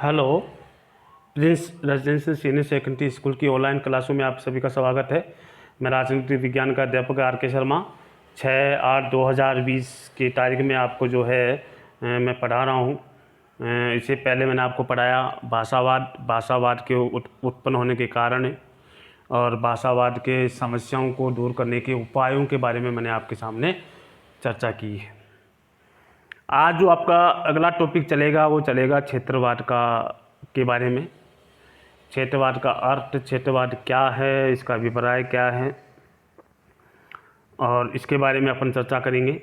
Hello. Prince residential senior secondary school की online क्लासों में आप सभी का स्वागत है। मैं राजनीति विज्ञान का अध्यापक R.K. शर्मा 6/8/2020 की तारीख में आपको जो है मैं पढ़ा रहा हूँ। इससे पहले मैंने आपको पढ़ाया भाषावाद के उत्पन्न होने के कारण और भाषावाद के समस्याओं को दूर करने के उपायों के बारे में मैंने आपके सामने चर्चा की है। आज जो आपका अगला टॉपिक चलेगा वो चलेगा क्षेत्रवाद के बारे में। क्षेत्रवाद का अर्थ, क्षेत्रवाद क्या है, इसका अभिप्राय क्या है और इसके बारे में अपन चर्चा करेंगे।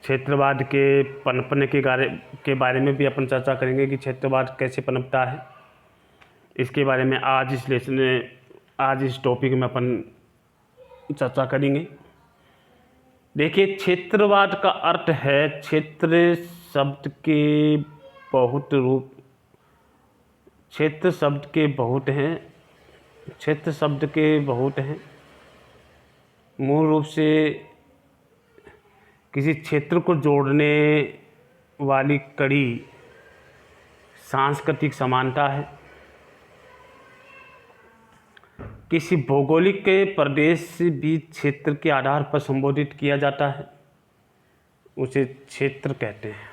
क्षेत्रवाद के पनपने के बारे में भी अपन चर्चा करेंगे कि क्षेत्रवाद कैसे पनपता है। इसके बारे में आज इस टॉपिक में अपन चर्चा करेंगे। देखिए, क्षेत्रवाद का अर्थ है क्षेत्र शब्द के बहुत रूप। क्षेत्र शब्द के बहुत हैं। क्षेत्र शब्द के बहुत हैं। मूल रूप से किसी क्षेत्र को जोड़ने वाली कड़ी सांस्कृतिक समानता है। किसी भौगोलिक के प्रदेश भी क्षेत्र के आधार पर संबोधित किया जाता है, उसे क्षेत्र कहते हैं।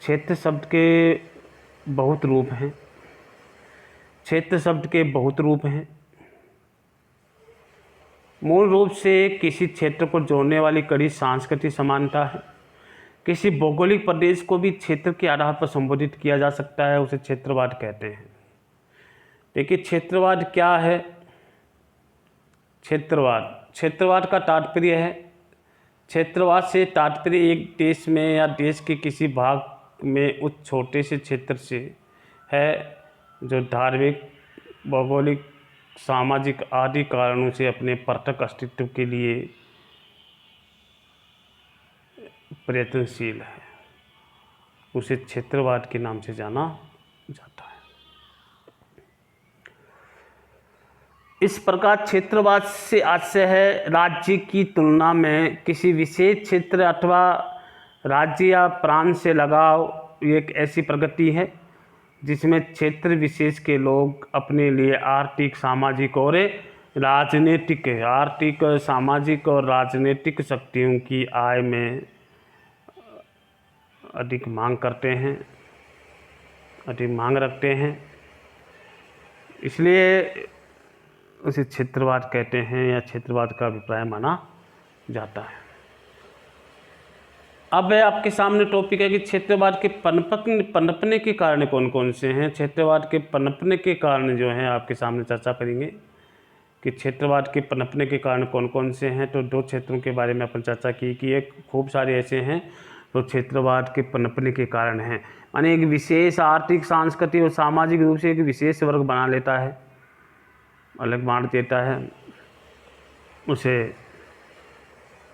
क्षेत्र शब्द के बहुत रूप हैं। क्षेत्र शब्द के बहुत रूप हैं। मूल रूप से किसी क्षेत्र को जोड़ने वाली कड़ी सांस्कृतिक समानता है। किसी भौगोलिक प्रदेश को भी क्षेत्र के आधार पर संबोधित किया जा सकता है, उसे क्षेत्रवाद कहते हैं। देखिए, क्षेत्रवाद क्या है। क्षेत्रवाद का तात्पर्य है, क्षेत्रवाद से तात्पर्य एक देश में या देश के किसी भाग में उस छोटे से क्षेत्र से है जो धार्मिक, भौगोलिक, सामाजिक आदि कारणों से अपने पृथक अस्तित्व के लिए प्रयत्नशील है, उसे क्षेत्रवाद के नाम से जाना जाता है। इस प्रकार क्षेत्रवाद से आशय है राज्य की तुलना में किसी विशेष क्षेत्र अथवा राज्य या प्रांत से लगाव एक ऐसी प्रगति है जिसमें क्षेत्र विशेष के लोग अपने लिए आर्थिक, सामाजिक और राजनीतिक शक्तियों की आय में अधिक मांग रखते हैं। इसलिए उसे क्षेत्रवाद कहते हैं या क्षेत्रवाद का अभिप्राय माना जाता है। अब आपके सामने टॉपिक है कि क्षेत्रवाद के पनपने के कारण कौन कौन से हैं। क्षेत्रवाद के पनपने के कारण जो हैं आपके सामने चर्चा करेंगे कि क्षेत्रवाद के पनपने के कारण कौन कौन से हैं। तो दो क्षेत्रों के बारे में अपन चर्चा की कि एक खूब सारे ऐसे हैं तो क्षेत्रवाद के पनपने के कारण हैं, माने एक विशेष आर्थिक, सांस्कृतिक और सामाजिक रूप से एक विशेष वर्ग बना लेता है, अलग बांट देता है, उसे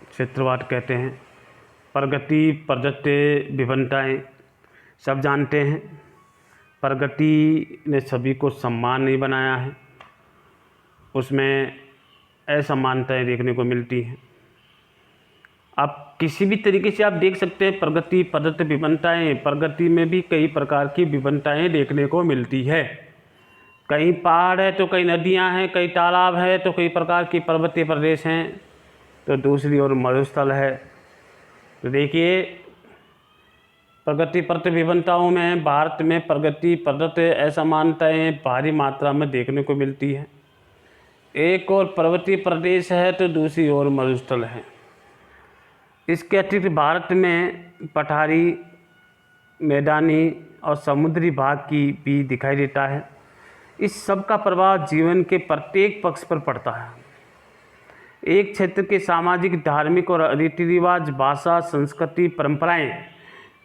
क्षेत्रवाद कहते हैं। प्रगति, प्रदत्त विभिन्नताएं सब जानते हैं। प्रगति ने सभी को समान नहीं बनाया है, उसमें असमानताएं देखने को मिलती हैं। आप किसी भी तरीके से आप देख सकते हैं प्रगति, प्रदत्त विभिन्नताएं, प्रगति में भी कई प्रकार की विभिन्नताएं देखने को मिलती है। कहीं पहाड़ है तो कई नदियां हैं, कई तालाब है तो कई प्रकार की पर्वतीय प्रदेश हैं, तो दूसरी ओर मरुस्थल है। तो देखिए, प्रगति प्रदत्त विभिन्नताओं में भारत में प्रगति प्रदत्त असमानताएं भारी मात्रा में देखने को मिलती है। एक और पर्वतीय प्रदेश है तो दूसरी ओर मरुस्थल है। इसके अतिरिक्त भारत में पठारी, मैदानी और समुद्री भाग की भी दिखाई देता है। इस सब का प्रभाव जीवन के प्रत्येक पक्ष पर पड़ता है। एक क्षेत्र के सामाजिक, धार्मिक और रीति रिवाज, भाषा, संस्कृति, परंपराएं,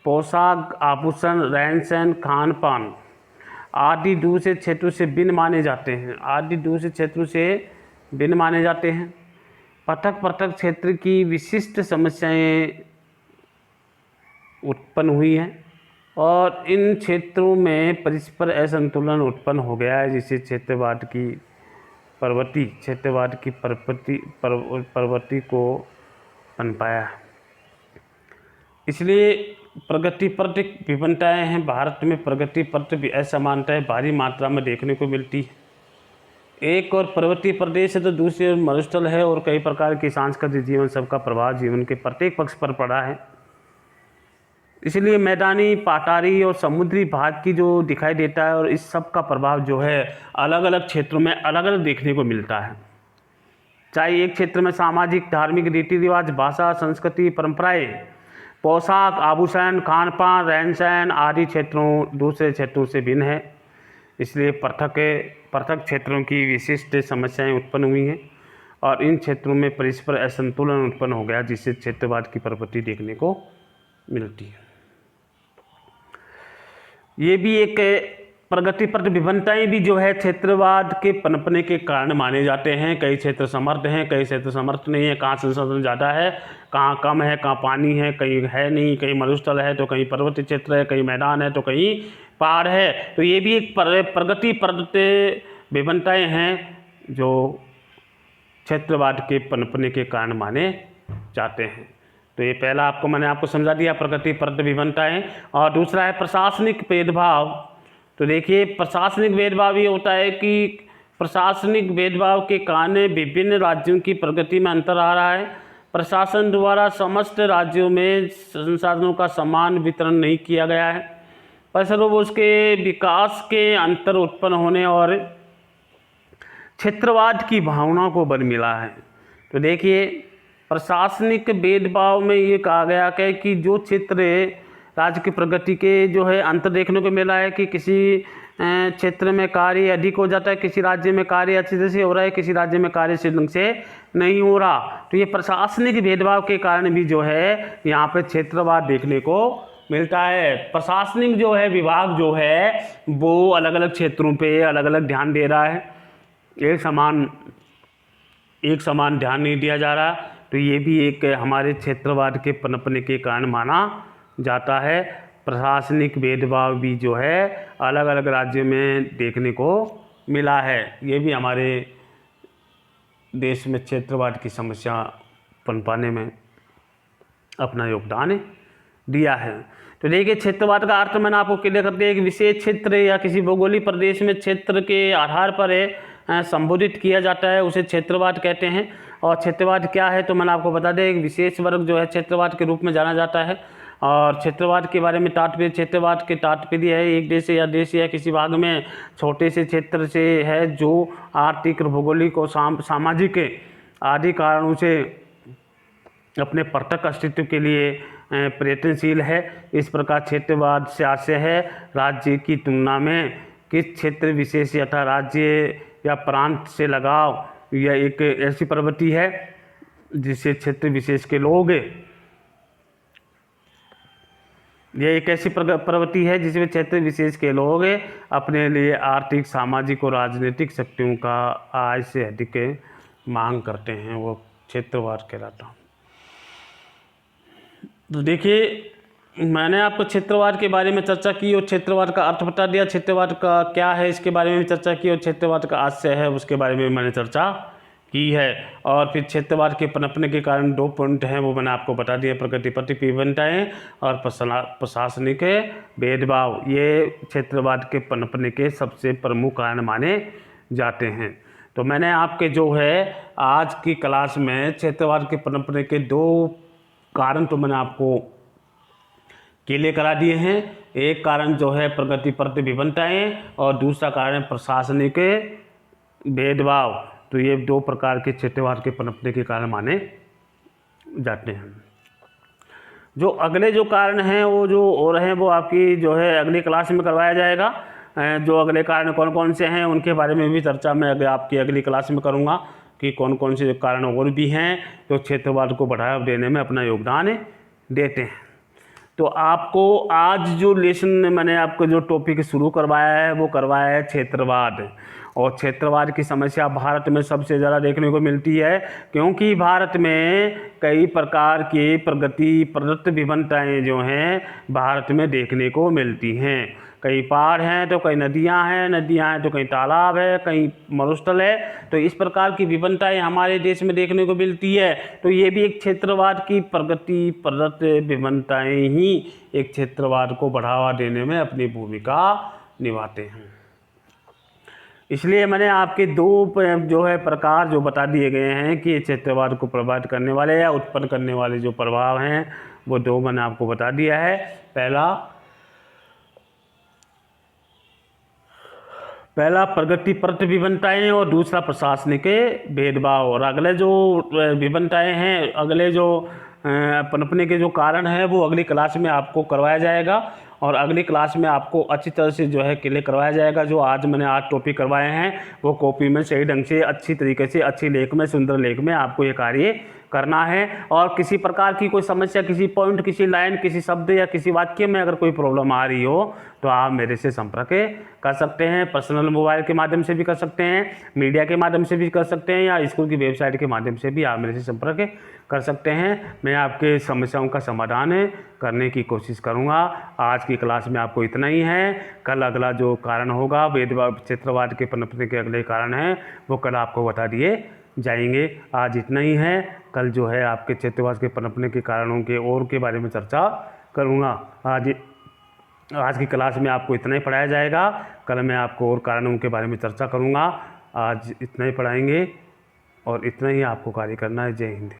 पोशाक, आभूषण, रहन सहन, खान पान आदि दूसरे क्षेत्रों से भिन्न माने जाते हैं। पृथक पृथक क्षेत्र की विशिष्ट समस्याएं उत्पन्न हुई हैं और इन क्षेत्रों में परस्पर असंतुलन उत्पन्न हो गया है, जिसे क्षेत्रवाद की प्रवृत्ति को पनपाया है। इसलिए प्रगतिपरक विभिन्नताएँ हैं। भारत में प्रगतिपरक असमानताएँ भारी मात्रा में देखने को मिलती है। एक और पर्वतीय प्रदेश है तो दूसरी ओर मरुस्थल है, और कई प्रकार की सांस्कृतिक जीवन सबका प्रभाव जीवन के प्रत्येक पक्ष पर पड़ा है। इसलिए मैदानी, पठारी और समुद्री भाग की जो दिखाई देता है, और इस सब का प्रभाव जो है अलग अलग क्षेत्रों में अलग अलग देखने को मिलता है। चाहे एक क्षेत्र में सामाजिक, धार्मिक रीति रिवाज, भाषा, संस्कृति, परंपराएं, पोशाक, आभूषण, खान पान, रहन सहन आदि क्षेत्रों दूसरे क्षेत्रों से भिन्न है। इसलिए पृथक क्षेत्रों की विशिष्ट समस्याएं उत्पन्न हुई हैं, और इन क्षेत्रों में परस्पर असंतुलन उत्पन्न हो गया, जिससे क्षेत्रवाद की प्रवृत्ति देखने को मिलती है। ये भी एक प्रगतिपरक विभिन्नताएं भी जो है क्षेत्रवाद के पनपने के कारण माने जाते हैं। कई क्षेत्र समृद्ध हैं, कई क्षेत्र समृद्ध नहीं है। कहाँ संसाधन ज़्यादा है, कहाँ कम है, कहाँ पानी है, कहीं है नहीं, कहीं मरुस्थल है तो कहीं पर्वतीय क्षेत्र है, कहीं मैदान है तो कहीं पहाड़ है। तो ये भी एक प्रगतिपरक विभिन्नताएं हैं जो क्षेत्रवाद के पनपने के कारण माने जाते हैं। तो ये पहला मैंने आपको समझा दिया, प्रगतिपरक विभिन्नताएं। और दूसरा है प्रशासनिक भेदभाव। तो देखिए, प्रशासनिक भेदभाव ये होता है कि प्रशासनिक भेदभाव के कारण विभिन्न राज्यों की प्रगति में अंतर आ रहा है। प्रशासन द्वारा समस्त राज्यों में संसाधनों का समान वितरण नहीं किया गया है, फलस्वरूप उसके विकास के अंतर उत्पन्न होने और क्षेत्रवाद की भावना को बन मिला है। तो देखिए, प्रशासनिक भेदभाव में ये कहा गया कि जो क्षेत्र राज्य की प्रगति के जो है अंतर देखने को मिला है कि किसी क्षेत्र में कार्य अधिक हो जाता है, किसी राज्य में कार्य अच्छे तरह से हो रहा है, किसी राज्य में कार्य सही ढंग से नहीं हो रहा। तो ये प्रशासनिक भेदभाव के कारण भी जो है यहाँ पे क्षेत्रवाद देखने को मिलता है। प्रशासनिक जो है विभाग जो है वो अलग अलग क्षेत्रों पे अलग अलग ध्यान दे रहा है, एक समान ध्यान नहीं दिया जा रहा। तो ये भी एक हमारे क्षेत्रवाद के पनपने के कारण माना जाता है। प्रशासनिक भेदभाव भी जो है अलग अलग राज्यों में देखने को मिला है। ये भी हमारे देश में क्षेत्रवाद की समस्या पनपाने में अपना योगदान दिया है। तो देखिए, क्षेत्रवाद का अर्थ मैंने आपको क्लियर कर दिया। एक विशेष क्षेत्र या किसी भौगोलिक प्रदेश में क्षेत्र के आधार पर संबोधित किया जाता है, उसे क्षेत्रवाद कहते हैं। और क्षेत्रवाद क्या है तो मैंने आपको बता दें, एक विशेष वर्ग जो है क्षेत्रवाद के रूप में जाना जाता है। और क्षेत्रवाद के बारे में तात्पर्य, क्षेत्रवाद के तात्पर्य है एक देश या देश या किसी भाग में छोटे से क्षेत्र से है जो आर्थिक, भौगोलिक और सामाजिक आदि कारणों से अपने पृथक अस्तित्व के लिए प्रयत्नशील है। इस प्रकार क्षेत्रवाद से आशय है राज्य की तुलना में किस क्षेत्र विशेष यथा राज्य या प्रांत से लगाव, यह एक ऐसी प्रवृत्ति है जिससे क्षेत्र विशेष के लोग, यह एक ऐसी प्रवृत्ति है जिसमें क्षेत्र विशेष के लोग अपने लिए आर्थिक, सामाजिक और राजनीतिक शक्तियों का आय से अधिक मांग करते हैं, वो क्षेत्रवाद कहलाता है। तो देखिए, मैंने आपको क्षेत्रवाद के बारे में चर्चा की और क्षेत्रवाद का अर्थ बता दिया, क्षेत्रवाद का क्या है इसके बारे में भी चर्चा की, और क्षेत्रवाद का आशय है उसके बारे में मैंने चर्चा की है। और फिर क्षेत्रवाद के पनपने के कारण 2 पॉइंट हैं वो मैंने आपको बता दिया, प्रगतिपरक विभिन्नताएं और प्रशासनिक भेदभाव। ये क्षेत्रवाद के पनपने के सबसे प्रमुख कारण माने जाते हैं। तो मैंने आपके जो है आज की क्लास में क्षेत्रवाद के पनपने के 2 कारण तो मैंने आपको क्लियर करा दिए हैं। एक कारण जो है प्रगतिपरक विभिन्नताएं और दूसरा कारण प्रशासनिक भेदभाव। तो ये 2 प्रकार के क्षेत्रवाद के पनपने के कारण माने जाते हैं। जो अगले जो कारण हैं वो जो और हैं वो आपकी जो है अगली क्लास में करवाया जाएगा। जो अगले कारण कौन कौन से हैं उनके बारे में भी चर्चा मैं आपकी अगली क्लास में करूँगा कि कौन कौन से कारण और भी हैं जो क्षेत्रवाद को बढ़ावा देने में अपना योगदान देते हैं। तो आपको आज जो लेसन मैंने आपको जो टॉपिक शुरू करवाया है वो करवाया है क्षेत्रवाद। और क्षेत्रवाद की समस्या भारत में सबसे ज़्यादा देखने को मिलती है क्योंकि भारत में कई प्रकार की प्रगतिपरक विभिन्नताएं जो हैं भारत में देखने को मिलती हैं। कहीं पहाड़ हैं तो कहीं नदियां हैं तो कहीं तालाब है, कहीं मरुस्थल है। तो इस प्रकार की विभिन्नताएं हमारे देश में देखने को मिलती है। तो ये भी एक क्षेत्रवाद की प्रगति परत विभिन्नताएं ही एक क्षेत्रवाद को बढ़ावा देने में अपनी भूमिका निभाते हैं। इसलिए मैंने आपके दो जो है प्रकार जो बता दिए गए हैं कि क्षेत्रवाद को प्रभावित करने वाले या उत्पन्न करने वाले जो प्रभाव हैं वो दो मैंने आपको बता दिया है। पहला प्रगतिपरक विभिन्नताएं और दूसरा प्रशासनिक भेदभाव। और अगले जो विभिन्नताएं हैं, अगले जो पनपने के जो कारण हैं वो अगली क्लास में आपको करवाया जाएगा और अगली क्लास में आपको अच्छी तरह से जो है क्लियर करवाया जाएगा। जो आज मैंने टॉपिक करवाए हैं वो कॉपी में सही ढंग से अच्छी तरीके से अच्छी लेख में सुंदर लेख में आपको ये कार्य करना है। और किसी प्रकार की कोई समस्या, किसी पॉइंट, किसी लाइन, किसी शब्द या किसी वाक्य में अगर कोई प्रॉब्लम आ रही हो तो आप मेरे से संपर्क कर सकते हैं। पर्सनल मोबाइल के माध्यम से भी कर सकते हैं, मीडिया के माध्यम से भी कर सकते हैं या स्कूल की वेबसाइट के माध्यम से भी आप मेरे से संपर्क कर सकते हैं। मैं आपके समस्याओं का समाधान करने की कोशिश करूंगा। आज की क्लास में आपको इतना ही है। कल अगला जो कारण होगा भेदभाव क्षेत्रवाद के पनपने के अगले कारण हैं वो कल आपको बता दिए जाएंगे। आज इतना ही है। कल जो है आपके क्षेत्रवाद के पनपने के कारणों के और के बारे में चर्चा करूँगा। आज की क्लास में आपको इतना ही पढ़ाया जाएगा। कल मैं आपको और कारणों के बारे में चर्चा करूँगा। आज इतना ही पढ़ाएंगे और इतना ही आपको कार्य करना है। जय हिंद।